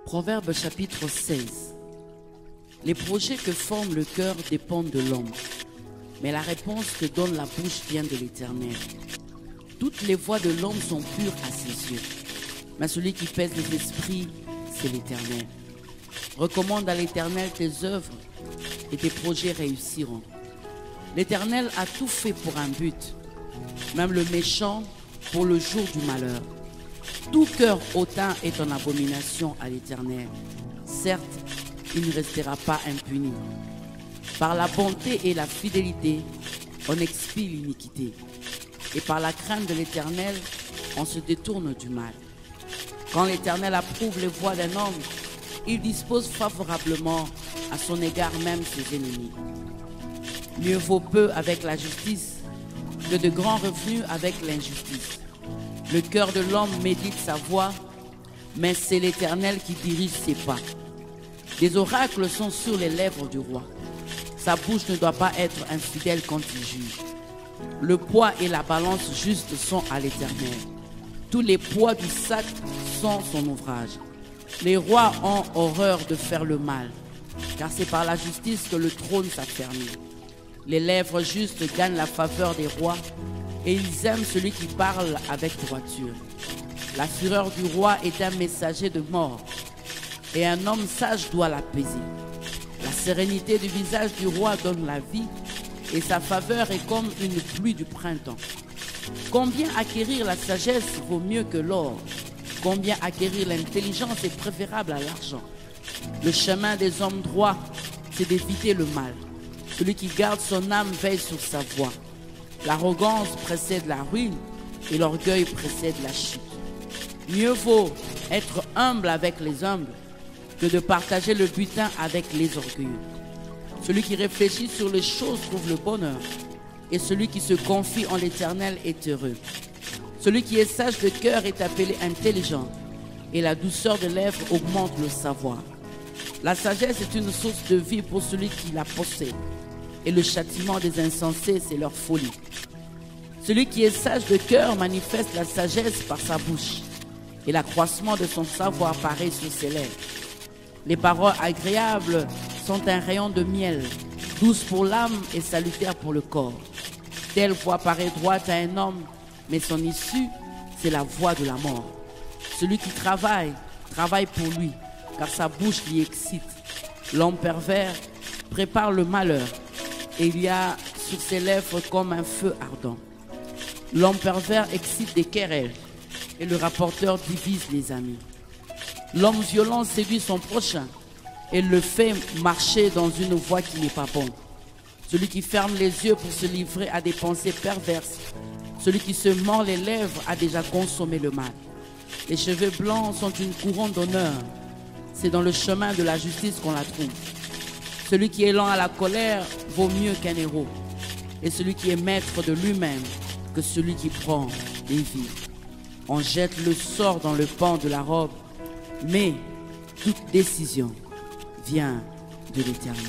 Proverbe chapitre 16. Les projets que forme le cœur dépendent de l'homme, mais la réponse que donne la bouche vient de l'Éternel. Toutes les voies de l'homme sont pures à ses yeux, mais celui qui pèse les esprits, c'est l'Éternel. Recommande à l'Éternel tes œuvres et tes projets réussiront. L'Éternel a tout fait pour un but, même le méchant pour le jour du malheur. Tout cœur hautain est en abomination à l'Éternel. Certes, il ne restera pas impuni. Par la bonté et la fidélité, on expie l'iniquité. Et par la crainte de l'Éternel, on se détourne du mal. Quand l'Éternel approuve les voies d'un homme, il dispose favorablement à son égard même ses ennemis. Mieux vaut peu avec la justice que de grands revenus avec l'injustice. Le cœur de l'homme médite sa voie, mais c'est l'Éternel qui dirige ses pas. Des oracles sont sur les lèvres du roi. Sa bouche ne doit pas être infidèle quand il juge. Le poids et la balance juste sont à l'Éternel. Tous les poids du sac sont son ouvrage. Les rois ont horreur de faire le mal, car c'est par la justice que le trône s'affermit. Les lèvres justes gagnent la faveur des rois, et ils aiment celui qui parle avec droiture. La fureur du roi est un messager de mort, et un homme sage doit l'apaiser. La sérénité du visage du roi donne la vie, et sa faveur est comme une pluie du printemps. Combien acquérir la sagesse vaut mieux que l'or? Combien acquérir l'intelligence est préférable à l'argent? Le chemin des hommes droits, c'est d'éviter le mal. Celui qui garde son âme veille sur sa voie. L'arrogance précède la ruine et l'orgueil précède la chute. Mieux vaut être humble avec les humbles que de partager le butin avec les orgueilleux. Celui qui réfléchit sur les choses trouve le bonheur, et celui qui se confie en l'Éternel est heureux. Celui qui est sage de cœur est appelé intelligent, et la douceur des lèvres augmente le savoir. La sagesse est une source de vie pour celui qui la possède, et le châtiment des insensés, c'est leur folie. Celui qui est sage de cœur manifeste la sagesse par sa bouche, et l'accroissement de son savoir paraît sur ses lèvres. Les paroles agréables sont un rayon de miel, douce pour l'âme et salutaire pour le corps. Telle voie paraît droite à un homme, mais son issue, c'est la voie de la mort. Celui qui travaille, travaille pour lui, car sa bouche l'y excite. L'homme pervers prépare le malheur, et il y a sur ses lèvres comme un feu ardent. L'homme pervers excite des querelles, et le rapporteur divise les amis. L'homme violent séduit son prochain, et le fait marcher dans une voie qui n'est pas bonne. Celui qui ferme les yeux pour se livrer à des pensées perverses, celui qui se mord les lèvres a déjà consommé le mal. Les cheveux blancs sont une couronne d'honneur. C'est dans le chemin de la justice qu'on la trouve. Celui qui est lent à la colère vaut mieux qu'un héros. Et celui qui est maître de lui-même que celui qui prend des vies. On jette le sort dans le pan de la robe, mais toute décision vient de l'Éternel.